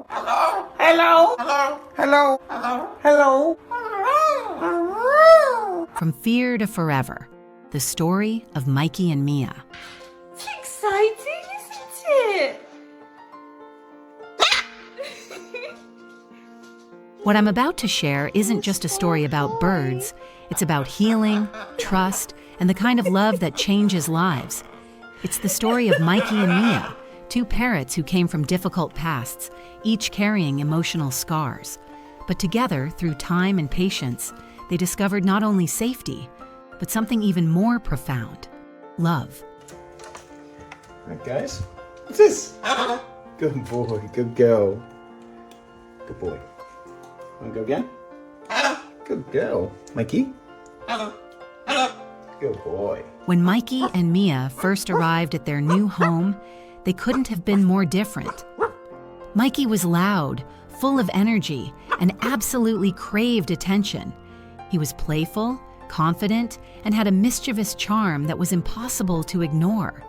Hello. Hello. Hello. Hello. Hello. From Fear to Forever, the story of Mikey and Mia. It's exciting, isn't it? What I'm about to share isn't just a story about birds. It's about healing, trust, and the kind of love that changes lives. It's the story of Mikey and Mia, two parrots who came from difficult pasts, each carrying emotional scars. But together, through time and patience, they discovered not only safety, but something even more profound: love. All right, guys. What's this? Good boy. Good girl. Good boy. Want to go again? Good girl. Mikey? Good boy. When Mikey and Mia first arrived at their new home, they couldn't have been more different. Mikey was loud, full of energy, and absolutely craved attention. He was playful, confident, and had a mischievous charm that was impossible to ignore.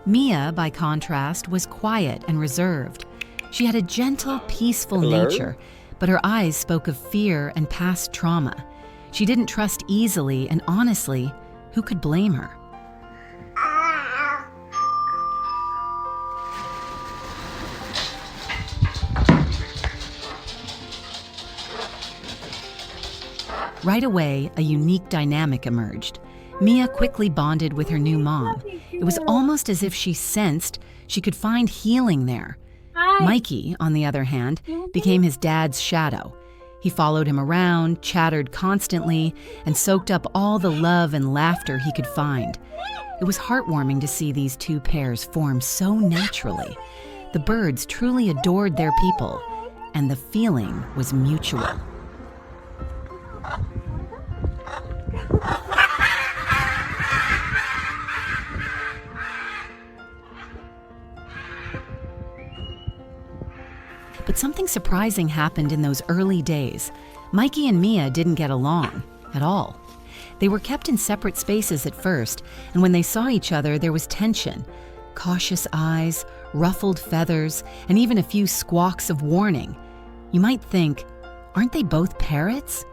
Mia, by contrast, was quiet and reserved. She had a gentle, peaceful nature, but her eyes spoke of fear and past trauma. She didn't trust easily, and honestly, who could blame her? Right away, a unique dynamic emerged. Mia quickly bonded with her new mom. It was almost as if she sensed she could find healing there. Mikey, on the other hand, became his dad's shadow. He followed him around, chattered constantly, and soaked up all the love and laughter he could find. It was heartwarming to see these two pairs form so naturally. The birds truly adored their people, and the feeling was mutual. But something surprising happened in those early days. Mikey and Mia didn't get along at all. They were kept in separate spaces at first, and when they saw each other, there was tension. Cautious eyes, ruffled feathers, and even a few squawks of warning. You might think, aren't they both parrots?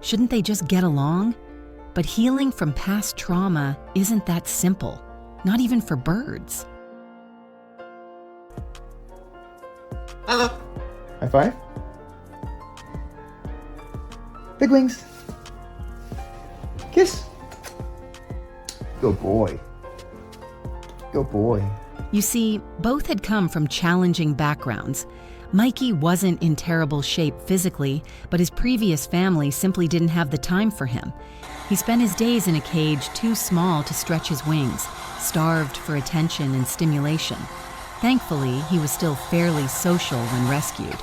Shouldn't they just get along? But healing from past trauma isn't that simple, not even for birds. High five. Big wings. Kiss. Good boy. Good boy. You see, both had come from challenging backgrounds. Mikey wasn't in terrible shape physically, but his previous family simply didn't have the time for him. He spent his days in a cage too small to stretch his wings, starved for attention and stimulation. Thankfully, he was still fairly social when rescued.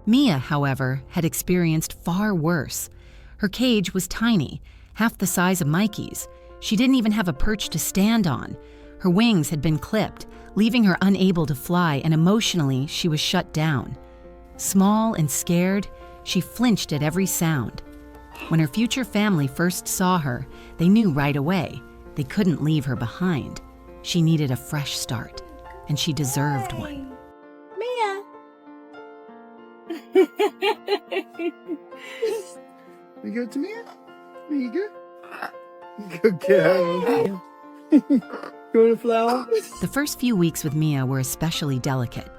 Mia, however, had experienced far worse. Her cage was tiny, half the size of Mikey's. She didn't even have a perch to stand on. Her wings had been clipped, leaving her unable to fly, and emotionally, she was shut down. Small and scared, she flinched at every sound. When her future family first saw her, they knew right away they couldn't leave her behind. She needed a fresh start, and she deserved one. Mia. You go to Mia? You good? Good girl. You want a flower? The first few weeks with Mia were especially delicate.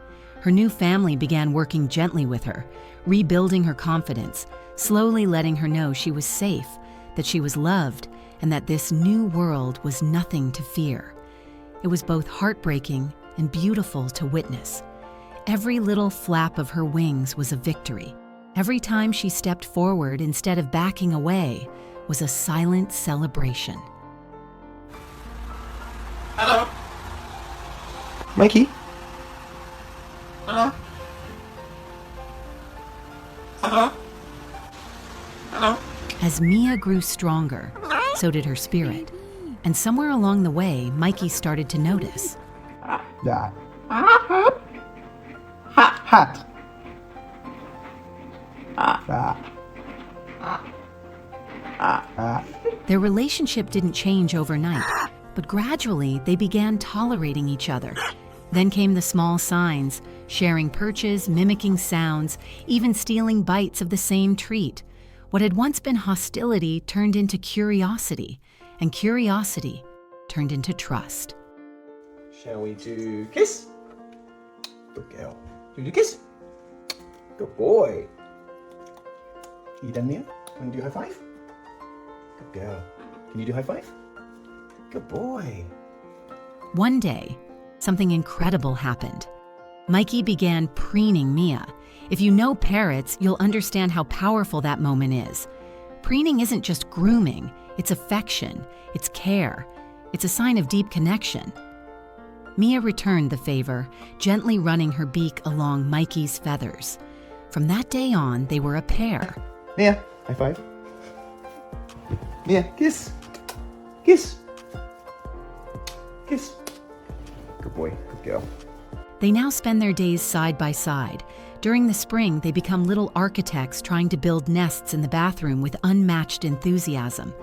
Her new family began working gently with her, rebuilding her confidence, slowly letting her know she was safe, that she was loved, and that this new world was nothing to fear. It was both heartbreaking and beautiful to witness. Every little flap of her wings was a victory. Every time she stepped forward instead of backing away was a silent celebration. Hello. Mikey? Hello. Hello. Hello. As Mia grew stronger, so did her spirit. And somewhere along the way, Mikey started to notice. Yeah. Hat. Their relationship didn't change overnight, but gradually they began tolerating each other. Then came the small signs, sharing perches, mimicking sounds, even stealing bites of the same treat. What had once been hostility turned into curiosity, and curiosity turned into trust. Shall we do kiss? Good girl. Do you do kiss? Good boy. You done, Mia? Want to do high five? Good girl. Can you do high five? Good boy. One day, something incredible happened. Mikey began preening Mia. If you know parrots, you'll understand how powerful that moment is. Preening isn't just grooming, it's affection, it's care, it's a sign of deep connection. Mia returned the favor, gently running her beak along Mikey's feathers. From that day on, they were a pair. Mia, high five. Mia, kiss. Kiss. Kiss. Good boy, good girl. They now spend their days side by side. During the spring, they become little architects trying to build nests in the bathroom with unmatched enthusiasm.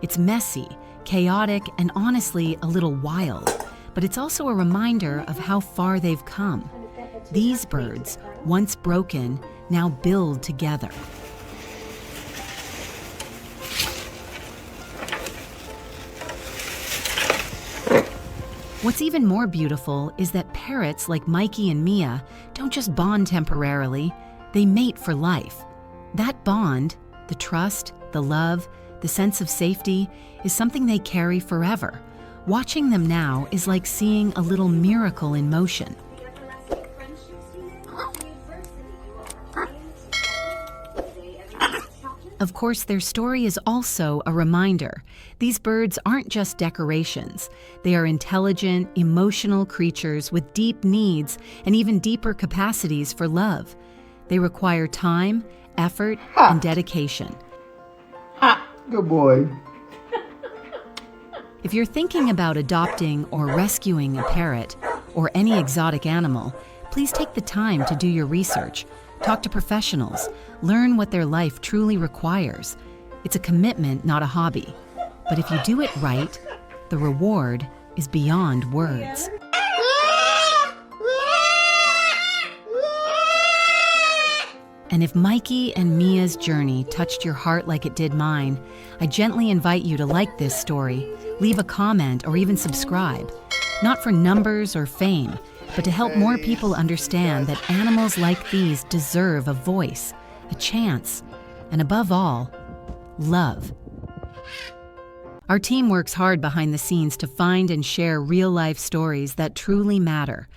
It's messy, chaotic, and honestly a little wild, but it's also a reminder of how far they've come. These birds, once broken, now build together. What's even more beautiful is that parrots like Mikey and Mia don't just bond temporarily, they mate for life. That bond, the trust, the love, the sense of safety, is something they carry forever. Watching them now is like seeing a little miracle in motion. Of course, their story is also a reminder. These birds aren't just decorations. They are intelligent, emotional creatures with deep needs and even deeper capacities for love. They require time, effort, and dedication. Good boy. If you're thinking about adopting or rescuing a parrot or any exotic animal, please take the time to do your research. Talk to professionals. Learn what their life truly requires. It's a commitment, not a hobby. But if you do it right, the reward is beyond words. And if Mikey and Mia's journey touched your heart like it did mine, I gently invite you to like this story, leave a comment, or even subscribe. Not for numbers or fame, but to help more people understand that animals like these deserve a voice, a chance, and above all, love. Our team works hard behind the scenes to find and share real-life stories that truly matter.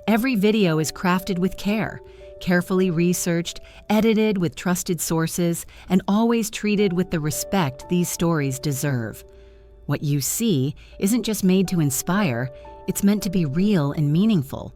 Every video is crafted with care, carefully researched, edited with trusted sources, and always treated with the respect these stories deserve. What you see isn't just made to inspire, it's meant to be real and meaningful.